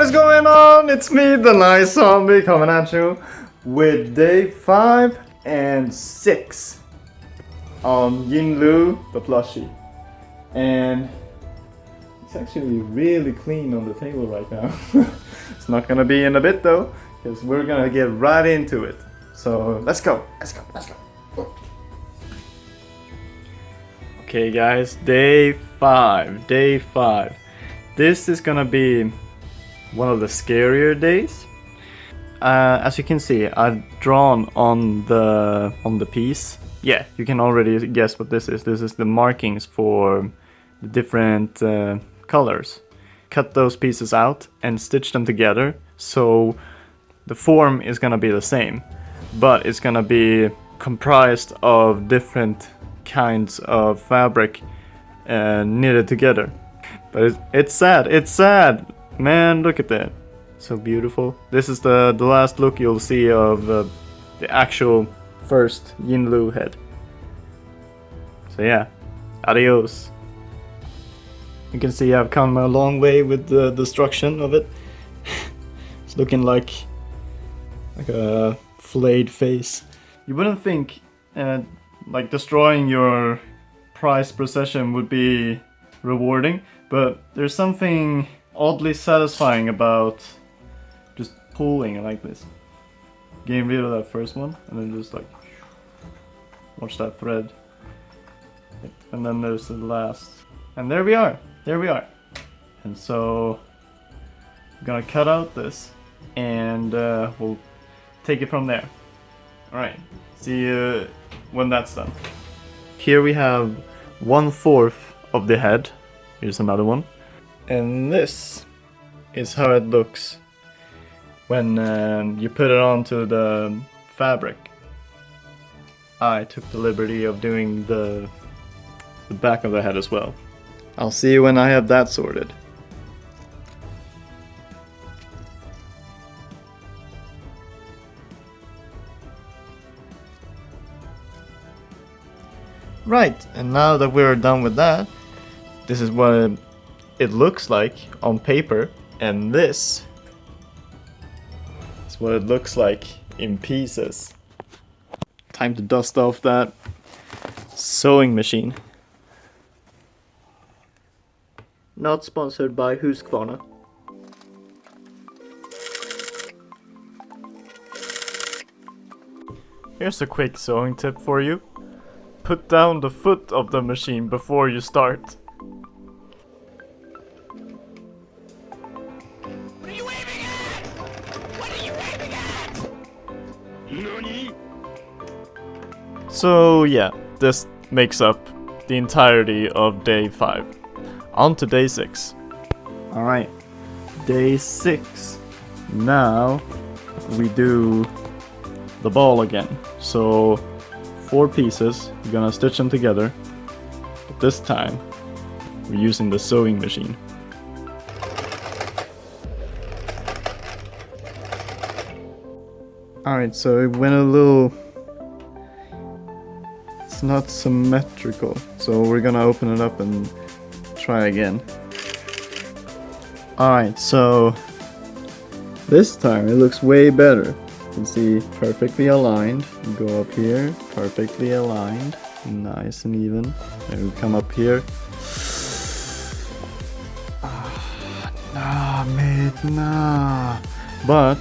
is going on? It's me, the nice zombie, coming at you with day 5 and 6 on Jin-Lu, the Plushy. And it's actually really clean on the table right now. It's not gonna be in a bit though, because we're gonna get right into it. So let's go. Okay guys, day 5. This is gonna be one of the scarier days. As you can see, I've drawn on the piece. Yeah, you can already guess what this is. This is the markings for the different colors. Cut those pieces out and stitch them together, so the form is gonna be the same, but it's gonna be comprised of different kinds of fabric knitted together. But it's sad, man. Look at that, so beautiful. This is the last look you'll see of the actual first Jin-Lu head. So yeah, adios. You can see I've come a long way with the destruction of it. It's looking like a flayed face. You wouldn't think like destroying your prized possession would be rewarding, but there's something oddly satisfying about just pulling like this. Getting rid of that first one and then just like watch that thread. And then there's the last. And there we are. And so I'm gonna cut out this and we'll take it from there. Alright, see you when that's done. Here we have 1/4 of the head. Here's another one. And this is how it looks when you put it onto the fabric. I took the liberty of doing the back of the head as well. I'll see you when I have that sorted. Right, and now that we're done with that, this is what it looks like on paper, and this is what it looks like in pieces. Time to dust off that sewing machine. Not sponsored by Husqvarna. Here's a quick sewing tip for you. Put down the foot of the machine before you start. What are you aiming at? What are you aiming at? Nani? So yeah, this makes up the entirety of day 5. On to day 6. Alright, day 6. Now we do the ball again. So 4 pieces, we're gonna stitch them together. But this time, we're using the sewing machine. Alright, so it went a little... It's not symmetrical, so we're gonna open it up and try again. Alright, so this time it looks way better. You can see perfectly aligned. We go up here, perfectly aligned, nice and even. And we come up here. Nah. But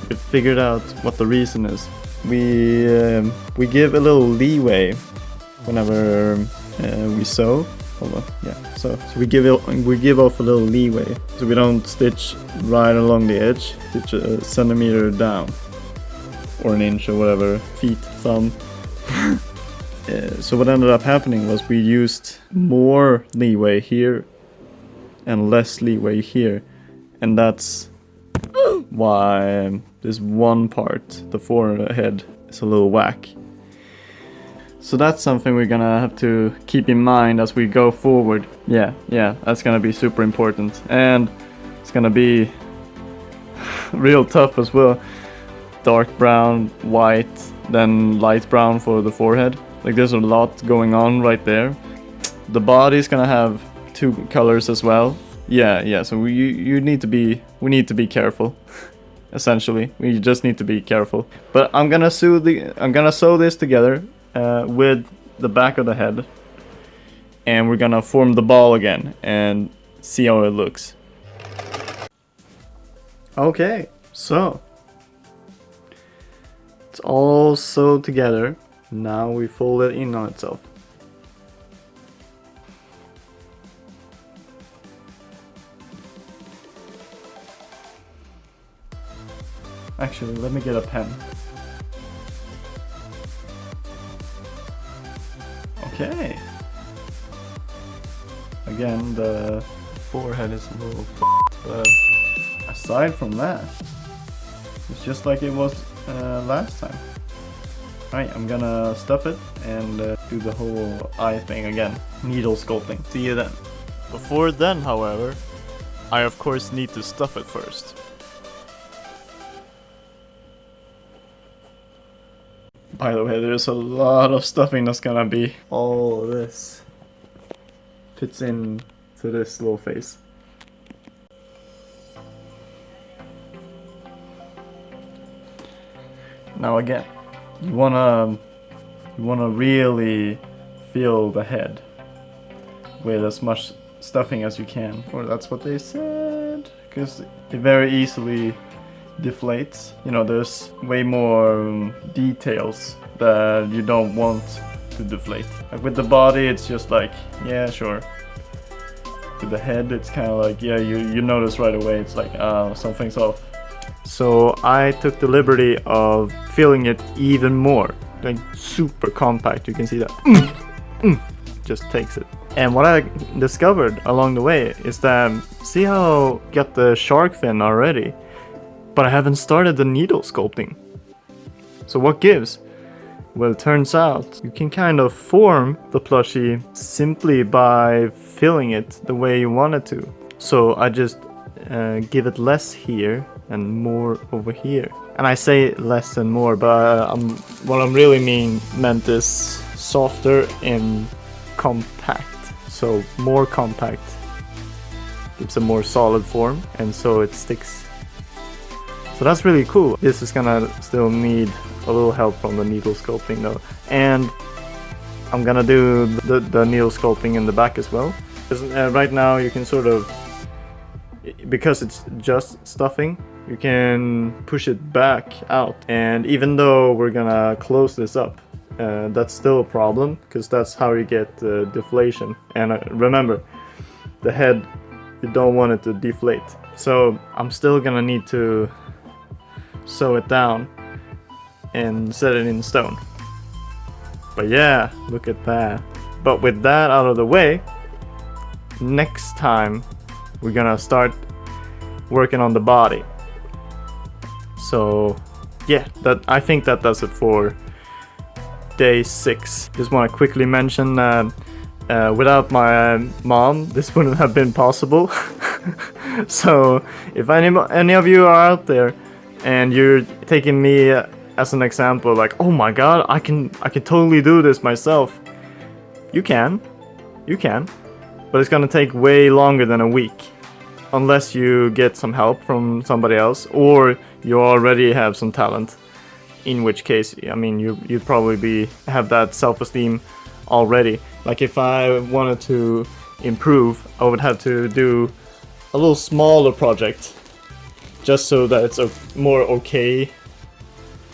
we figured out what the reason is. We give a little leeway whenever we sew. Hold on, yeah. So we give off a little leeway, so we don't stitch right along the edge. Stitch a centimeter down, or an inch, or whatever. Feet, thumb. So what ended up happening was we used more leeway here and less leeway here, and that's why this one part, the forehead, is a little whack. So that's something we're gonna have to keep in mind as we go forward. Yeah, that's gonna be super important. And it's gonna be real tough as well. Dark brown, white, then light brown for the forehead. Like there's a lot going on right there. The body's gonna have 2 colors as well. Yeah. So we need to be careful. Essentially, we just need to be careful. But I'm gonna sew this together with the back of the head, and we're gonna form the ball again and see how it looks. Okay, so it's all sewed together. Now we fold it in on itself. Actually, let me get a pen. Okay. Again, the forehead is a little f***ed, but aside from that, it's just like it was last time. Alright, I'm gonna stuff it and do the whole eye thing again. Needle sculpting. See you then. Before then, however, I of course need to stuff it first. By the way, there's a lot of stuffing that's gonna be. All of this fits in to this little face. Now again, you wanna really fill the head with as much stuffing as you can, or that's what they said, because it very easily deflates. You know, there's way more details that you don't want to deflate. Like with the body, it's just like, yeah, sure. With the head, it's kind of like, yeah, you notice right away, it's like, something's off. So I took the liberty of filling it even more, like super compact. You can see that just takes it. And what I discovered along the way is that, see how I got the shark fin already, but I haven't started the needle sculpting. So what gives? Well, it turns out you can kind of form the plushie simply by filling it the way you want it to. So I just give it less here and more over here. And I say less and more, but what I'm really meant is softer and compact. So more compact gives a more solid form, and so it sticks. So that's really cool. This is gonna still need a little help from the needle sculpting though. And I'm gonna do the needle sculpting in the back as well. Right now you can sort of, because it's just stuffing, you can push it back out. And even though we're gonna close this up, that's still a problem, because that's how you get deflation. And remember, the head, you don't want it to deflate. So I'm still gonna need to sew it down and set it in stone. But yeah, look at that. But with that out of the way, next time we're gonna start working on the body. So yeah, I think that does it for day 6. Just want to quickly mention that without my mom, this wouldn't have been possible. So if any of you are out there and you're taking me as an example, like, oh my god, I can totally do this myself. You can, but it's gonna take way longer than a week, unless you get some help from somebody else, or you already have some talent. In which case, I mean, you'd probably have that self-esteem already. Like if I wanted to improve, I would have to do a little smaller project, just so that it's more okay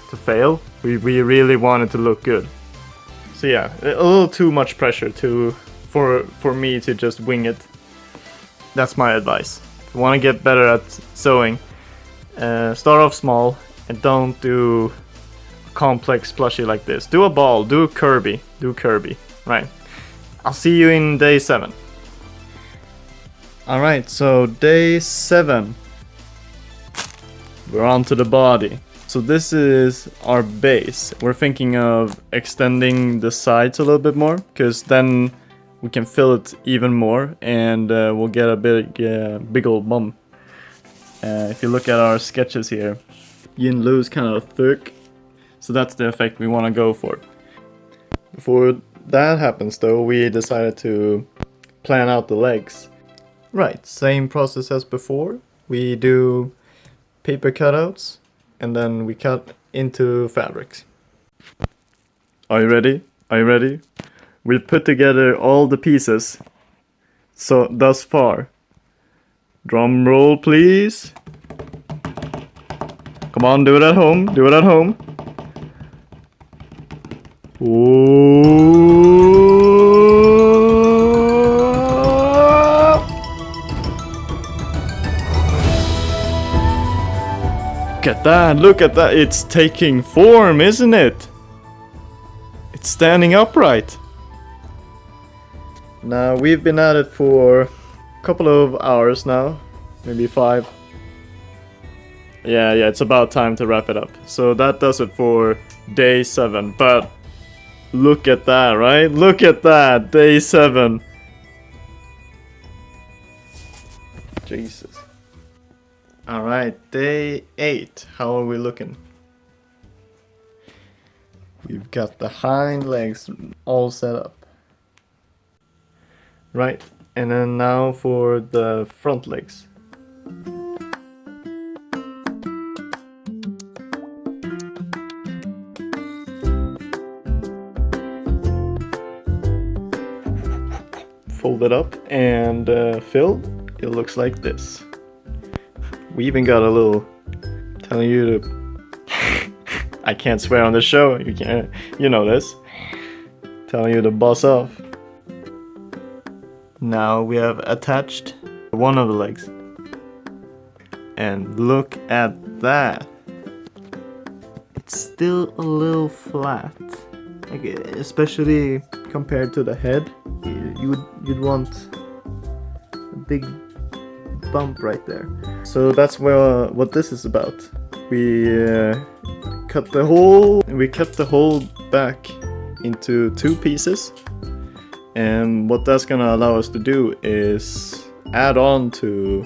to fail. We really want it to look good. So yeah, a little too much pressure for me to just wing it. That's my advice. If you want to get better at sewing, start off small and don't do a complex plushie like this. Do a ball, do Kirby, right? I'll see you in day 7. Alright, so day 7. We're on to the body. So this is our base. We're thinking of extending the sides a little bit more, because then we can fill it even more, and we'll get a big old bum. If you look at our sketches here, Jin-Lu is kind of thick, so that's the effect we want to go for. Before that happens though, we decided to plan out the legs. Right, same process as before. We do paper cutouts and then we cut into fabrics. Are you ready? Are you ready? We've put together all the pieces so thus far. Drum roll, please. Come on, do it at home. Do it at home. Look at that, look at that. It's taking form, isn't it? It's standing upright. Now, we've been at it for a couple of hours now, maybe 5. Yeah, it's about time to wrap it up. So that does it for day 7. But look at that, right? Look at that, day 7. Jesus. Alright, day 8. How are we looking? We've got the hind legs all set up. Right, and then now for the front legs. Fold it up and fill. It looks like this. We even got a little telling you to I can't swear on the show. You can't, you know this. Telling you to boss off. Now we have attached one of the legs. And look at that. It's still a little flat. Like, especially compared to the head. You'd want a big bump right there. So that's what this is about. We cut the whole back into 2 pieces, and what that's gonna allow us to do is add on to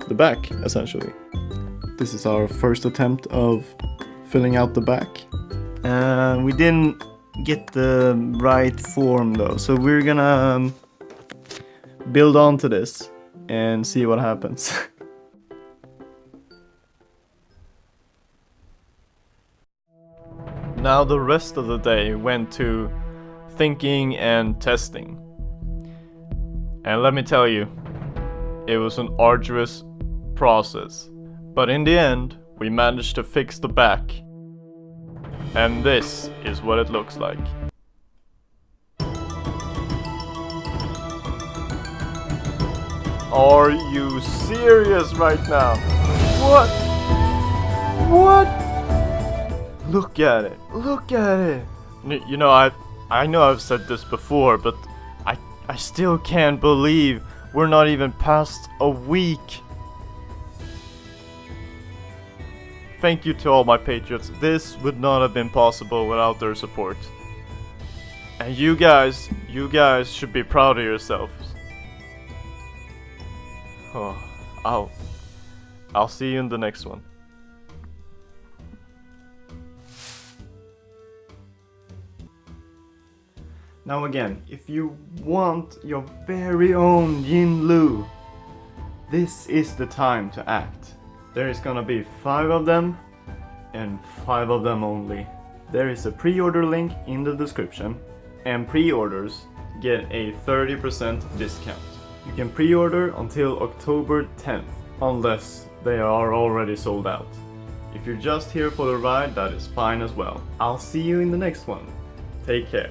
the back, essentially. This is our first attempt of filling out the back. We didn't get the right form though, so we're gonna build onto this and see what happens. Now the rest of the day went to thinking and testing. And let me tell you, it was an arduous process. But in the end, we managed to fix the back. And this is what it looks like. Are you serious right now? What? What? Look at it. Look at it. You know, I know I've said this before, but I still can't believe we're not even past a week. Thank you to all my patriots. This would not have been possible without their support. And you guys should be proud of yourselves. Oh, I'll see you in the next one. Now again, if you want your very own Jin-Lu, this is the time to act. There is gonna be 5 of them, and 5 of them only. There is a pre-order link in the description, and pre-orders get a 30% discount. You can pre-order until October 10th, unless they are already sold out. If you're just here for the ride, that is fine as well. I'll see you in the next one. Take care.